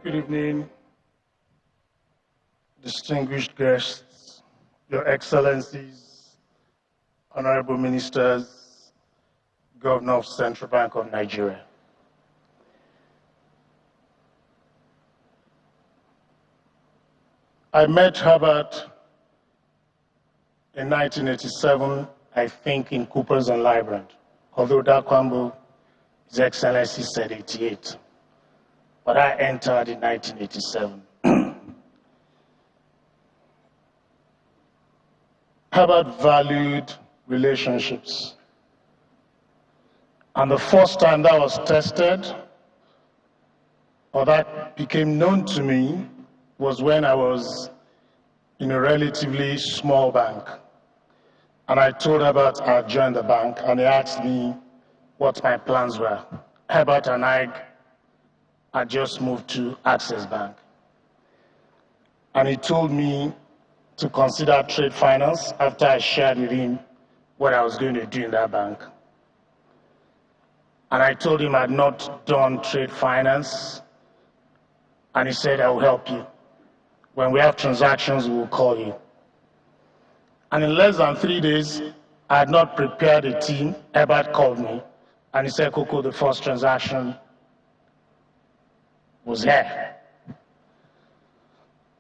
Good evening, distinguished guests, Your Excellencies, Honorable Ministers, Governor of Central Bank of Nigeria. I met Herbert in 1987, I think, in Coopers and Lybrand, although Dakwambo, His Excellency, said 88. But I entered in 1987. Herbert valued relationships. And the first time that was tested, or that became known to me, was when I was in a relatively small bank. And I told Herbert I'd joined the bank, and he asked me what my plans were. Herbert and I had just moved to Access Bank. And he told me to consider trade finance after I shared with him what I was going to do in that bank. And I told him I'd not done trade finance, and he said, I will help you. When we have transactions, we will call you. And in less than 3 days, I had not prepared a team. Herbert called me, and he said, Koko, the first transaction was here.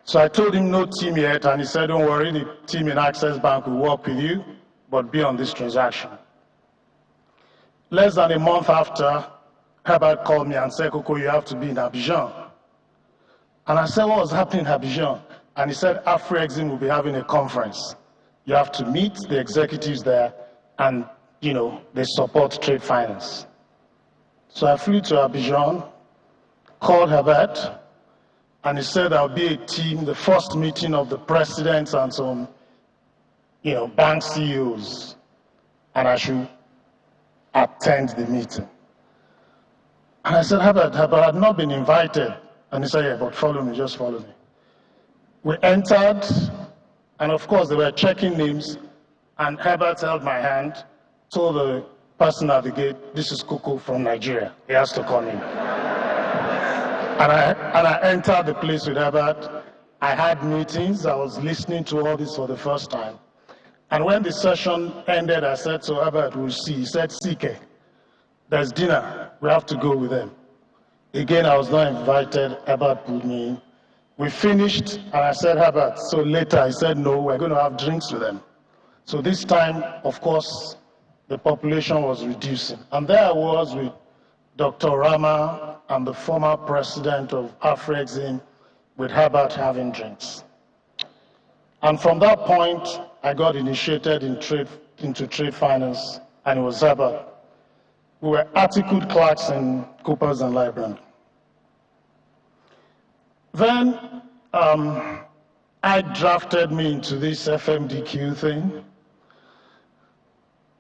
So I told him no team yet, and he said, don't worry, the team in Access Bank will work with you, but be on this transaction. Less than a month after, Herbert called me and said, Koko, you have to be in Abidjan. And I said, what was happening in Abidjan? And he said, Afrexim will be having a conference. You have to meet the executives there, and, they support trade finance. So I flew to Abidjan, called Herbert, and he said there'll be a team, the first meeting of the presidents and some, bank CEOs, and I should attend the meeting. And I said, Herbert, I've not been invited. And he said, yeah, but follow me, just follow me. We entered, and of course they were checking names, and Herbert held my hand, told the person at the gate, this is Koko from Nigeria. He has to come in. And I entered the place with Herbert. I had meetings. I was listening to all this for the first time. And when the session ended, I said to Herbert, we'll see. He said, Sike, there's dinner. We have to go with them. Again, I was not invited. Herbert pulled me in. We finished, and I said, Herbert, so later, he said, no, we're going to have drinks with them. So this time, of course, the population was reducing. And there I was with Dr. Rama and the former president of Afrexim, with Herbert having drinks. And from that point, I got initiated into trade finance, and it was Herbert. We were articled clerks in Coopers and Lybrand. Then I drafted me into this FMDQ thing,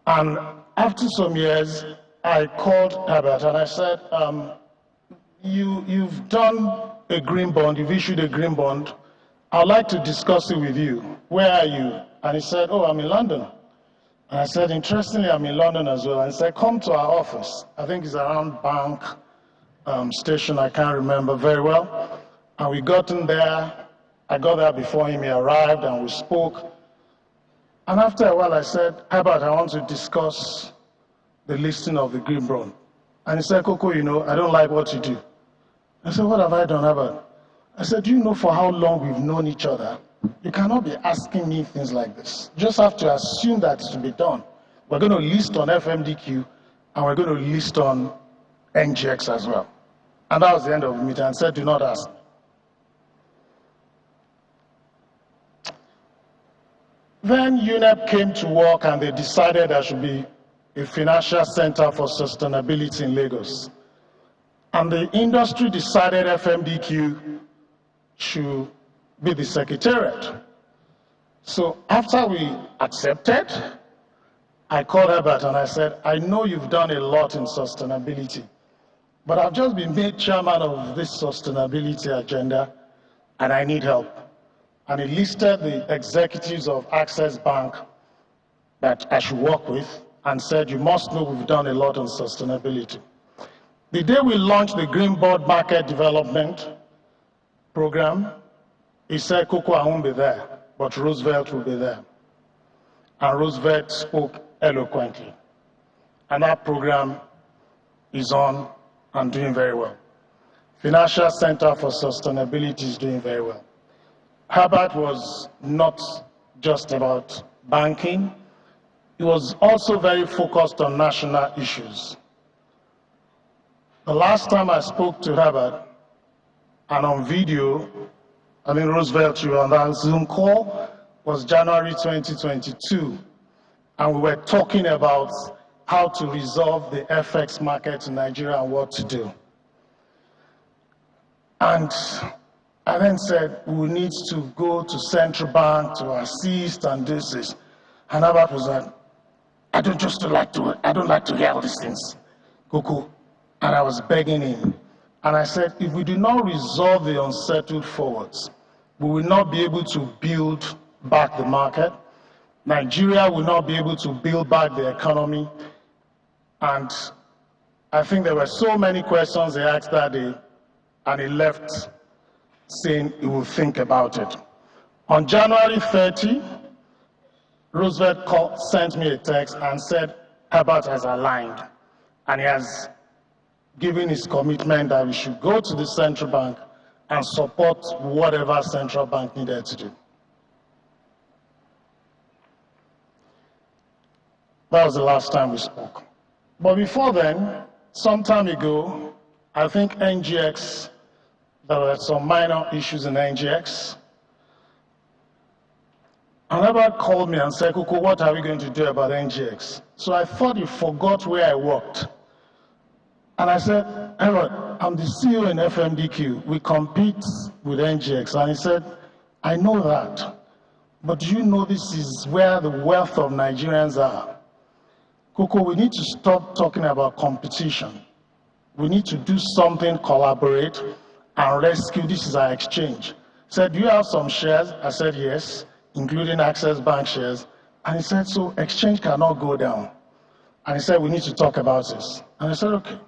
and after some years, I called Herbert and I said, you've done a green bond, you've issued a green bond. I'd like to discuss it with you. Where are you? And he said, oh, I'm in London. And I said, interestingly, I'm in London as well. And he said, come to our office. I think it's around Bank Station, I can't remember very well. And we got in there. I got there before him, he arrived, and we spoke. And after a while, I said, Herbert, I want to discuss the listing of the green bond. And he said, Koko, I don't like what you do. I said, what have I done, Herbert? I said, do you know for how long we've known each other? You cannot be asking me things like this. You just have to assume that it will be done. We're going to list on FMDQ, and we're going to list on NGX as well. And that was the end of the meeting. I said, do not ask me. Then UNEP came to work, and they decided there should be a financial center for sustainability in Lagos. And the industry decided FMDQ should be the secretariat. So after we accepted, I called Herbert and I said, I know you've done a lot in sustainability, but I've just been made chairman of this sustainability agenda, and I need help. And he listed the executives of Access Bank that I should work with, and said, you must know we've done a lot on sustainability. The day we launched the Green Board Market Development, program. He said Koko, I won't be there, but Roosevelt will be there. And Roosevelt spoke eloquently. And that program is on and doing very well. Financial Center for Sustainability is doing very well. Herbert was not just about banking. He was also very focused on national issues. The last time I spoke to Herbert, and on video, Roosevelt, you were on that Zoom call, was January 2022. And we were talking about how to resolve the FX market in Nigeria and what to do. And I then said, we need to go to central bank to assist and this is. And Herbert was like, I don't like to hear all these things, Koko. And I was begging him. And I said, if we do not resolve the unsettled forwards, we will not be able to build back the market. Nigeria will not be able to build back the economy. And I think there were so many questions he asked that day, and he left saying he will think about it. On January 30, Roosevelt sent me a text and said, Herbert has aligned, and he has given his commitment that we should go to the central bank and support whatever central bank needed to do. That was the last time we spoke. But before then, some time ago, I think NGX, there were some minor issues in NGX. And Herbert called me and said, Koko, what are we going to do about NGX? So I thought he forgot where I worked. And I said, Herbert, I'm the CEO in FMDQ. We compete with NGX. And he said, I know that. But do you know this is where the wealth of Nigerians are? Koko, we need to stop talking about competition. We need to do something, collaborate, and rescue. This is our exchange. He said, do you have some shares? I said, yes, including Access Bank shares. And he said, so exchange cannot go down. And he said, we need to talk about this. And I said, okay.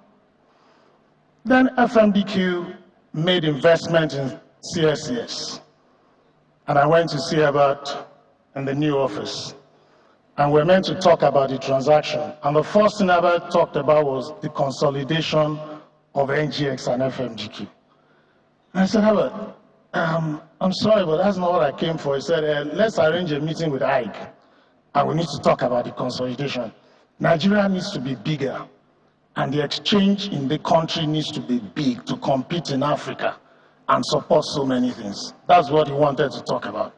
Then FMDQ made investment in CSCS. And I went to see Herbert in the new office. And we're meant to talk about the transaction. And the first thing Herbert talked about was the consolidation of NGX and FMDQ. And I said, Herbert, I'm sorry, but that's not what I came for. He said, let's arrange a meeting with Ike, and we need to talk about the consolidation. Nigeria needs to be bigger, and the exchange in the country needs to be big to compete in Africa and support so many things. That's what he wanted to talk about.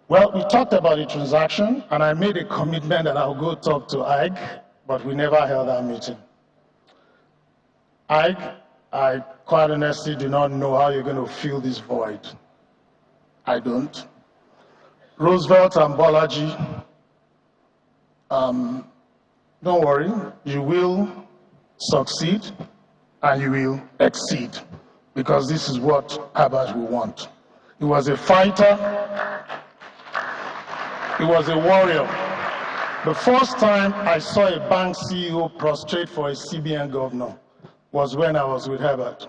Well, we talked about the transaction, and I made a commitment that I'll go talk to Ike, but we never held that meeting. Ike, I quite honestly do not know how you're going to fill this void. I don't. Roosevelt and Bolaji, don't worry, you will succeed and you will exceed, because this is what Herbert will want. He was a fighter. He was a warrior. The first time I saw a bank CEO prostrate for a CBN governor was when I was with Herbert.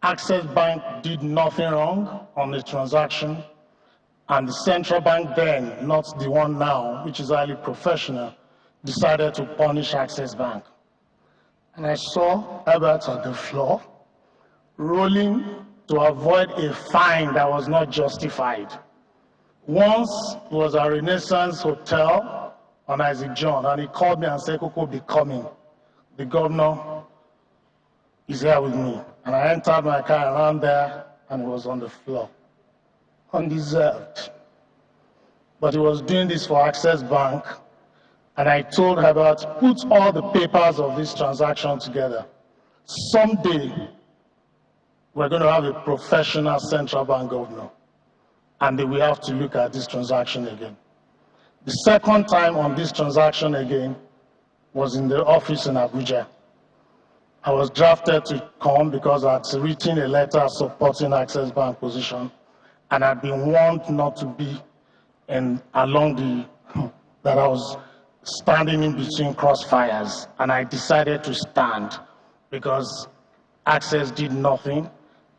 Access Bank did nothing wrong on the transaction, and the central bank then, not the one now, which is highly professional, decided to punish Access Bank. And I saw Herbert on the floor, rolling to avoid a fine that was not justified. Once it was a Renaissance Hotel on Isaac John, and he called me and said, Koko, be coming. The governor is here with me. And I entered my car around there, and he was on the floor, undeserved. But he was doing this for Access Bank, and I told Herbert, put all the papers of this transaction together. Someday, we're going to have a professional central bank governor, and then we have to look at this transaction again. The second time on this transaction again was in the office in Abuja. I was drafted to come because I'd written a letter supporting Access Bank position, and I'd been warned not to be that I was standing in between crossfires, and I decided to stand because Access did nothing,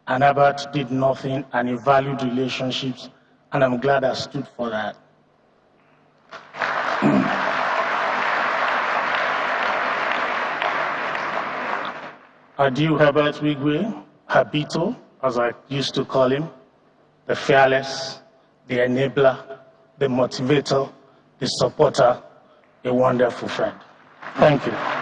and Herbert did nothing, and he valued relationships, and I'm glad I stood for that. Adieu, Herbert Wigwe, Habito, as I used to call him, the fearless, the enabler, the motivator, the supporter, a wonderful friend. Thank you.